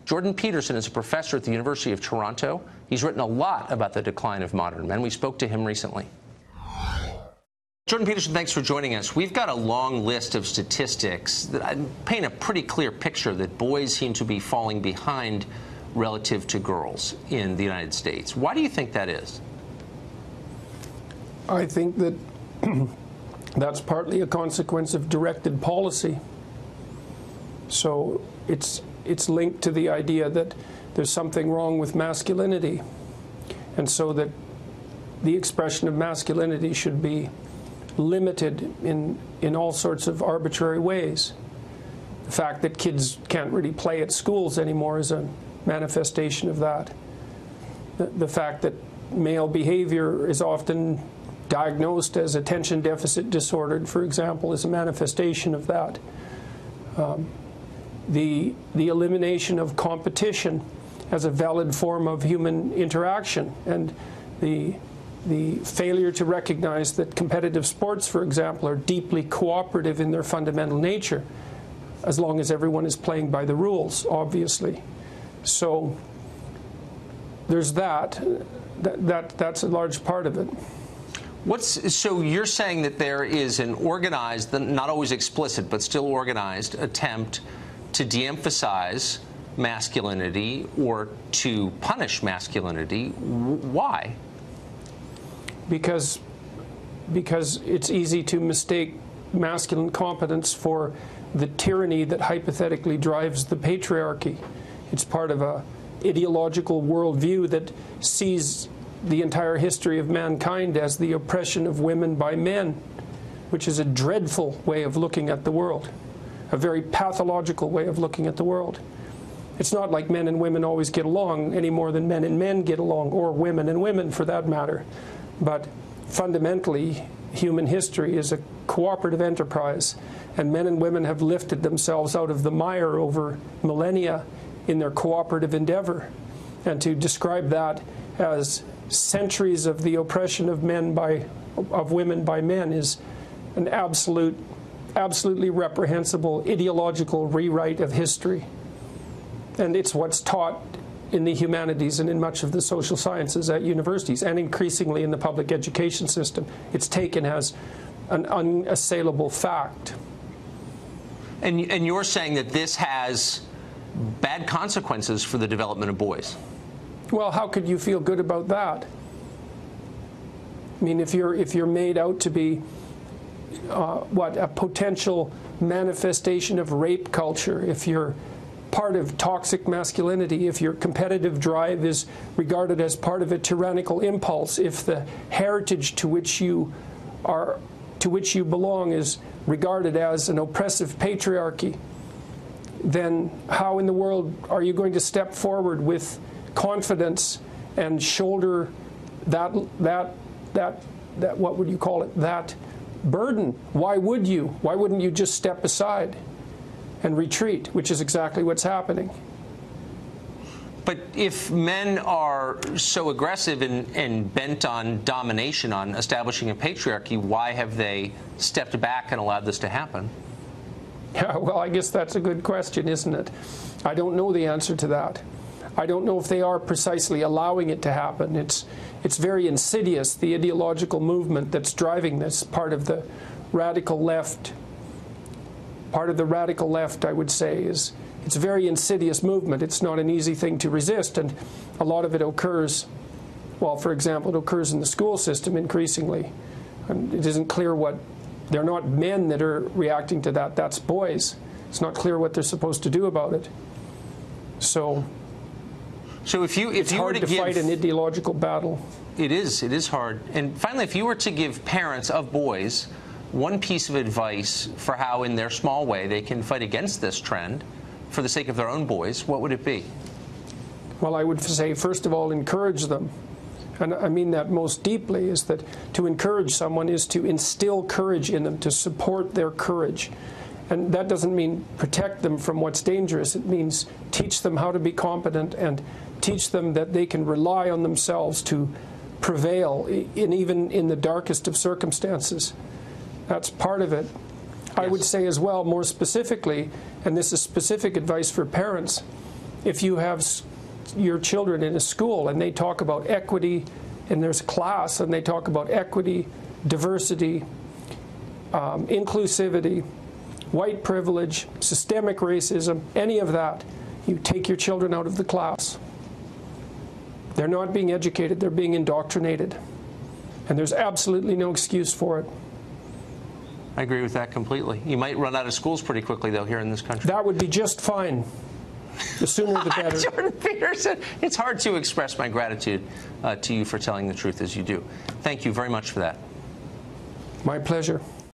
Jordan Peterson is a professor at the University of Toronto. He's written a lot about the decline of modern men. We spoke to him recently. Jordan Peterson, thanks for joining us. We've got a long list of statistics that paint a pretty clear picture that boys seem to be falling behind relative to girls in the United States. Why do you think that is? I think that that's partly a consequence of directed policy. So it's linked to the idea that there's something wrong with masculinity, and so that the expression of masculinity should be limited in all sorts of arbitrary ways. The fact that kids can't really play at schools anymore is a manifestation of that. The fact that male behavior is often diagnosed as attention deficit disordered, for example, is a manifestation of that. The elimination of competition as a valid form of human interaction, and the failure to recognize that competitive sports, for example, are deeply cooperative in their fundamental nature, as long as everyone is playing by the rules, obviously. So there's that's a large part of it. So you're saying that there is an organized, not always explicit, but still organized attempt to de-emphasize masculinity or to punish masculinity. Why? Because it's easy to mistake masculine competence for the tyranny that hypothetically drives the patriarchy. It's part of a ideological worldview that sees the entire history of mankind as the oppression of women by men, which is a dreadful way of looking at the world, a very pathological way of looking at the world. It's not like men and women always get along any more than men and men get along, or women and women for that matter. But fundamentally, human history is a cooperative enterprise, and men and women have lifted themselves out of the mire over millennia in their cooperative endeavor. And to describe that as centuries of the oppression of women by men is an absolutely reprehensible ideological rewrite of history. And it's what's taught in the humanities and in much of the social sciences at universities, and increasingly in the public education system. It's taken as an unassailable fact. And you're saying that this has bad consequences for the development of boys? Well, how could you feel good about that? I mean, if you're made out to be a potential manifestation of rape culture, if you're part of toxic masculinity, if your competitive drive is regarded as part of a tyrannical impulse, if the heritage to which you belong is regarded as an oppressive patriarchy, then how in the world are you going to step forward with confidence and shoulder that what would you call it, that burden? Why would you? Why wouldn't you just step aside and retreat, which is exactly what's happening? But if men are so aggressive and bent on domination, on establishing a patriarchy, why have they stepped back and allowed this to happen? Yeah, well, I guess that's a good question, isn't it? I don't know the answer to that. I don't know if they are precisely allowing it to happen. It's very insidious, the ideological movement that's driving this, part of the radical left. Part of the radical left, I would say, is it's a very insidious movement. It's not an easy thing to resist, and a lot of it occurs, well, for example, it occurs in the school system increasingly. And it isn't clear what, they're not men that are reacting to that, that's boys. It's not clear what they're supposed to do about it. So if you were to fight an ideological battle. It is hard. And finally, if you were to give parents of boys one piece of advice for how, in their small way, they can fight against this trend for the sake of their own boys, what would it be? Well, I would say, first of all, encourage them. And I mean that most deeply, is that to encourage someone is to instill courage in them, to support their courage. And that doesn't mean protect them from what's dangerous. It means teach them how to be competent and teach them that they can rely on themselves to prevail, even in the darkest of circumstances. That's part of it. Yes. I would say as well, more specifically, and this is specific advice for parents, If you have your children in a school and they talk about equity, and there's class and they talk about equity, diversity, inclusivity, white privilege, systemic racism, any of that, you take your children out of the class. They're not being educated, they're being indoctrinated. And there's absolutely no excuse for it. I agree with that completely. You might run out of schools pretty quickly, though, here in this country. That would be just fine. The sooner the better. Jordan Peterson, it's hard to express my gratitude to you for telling the truth as you do. Thank you very much for that. My pleasure.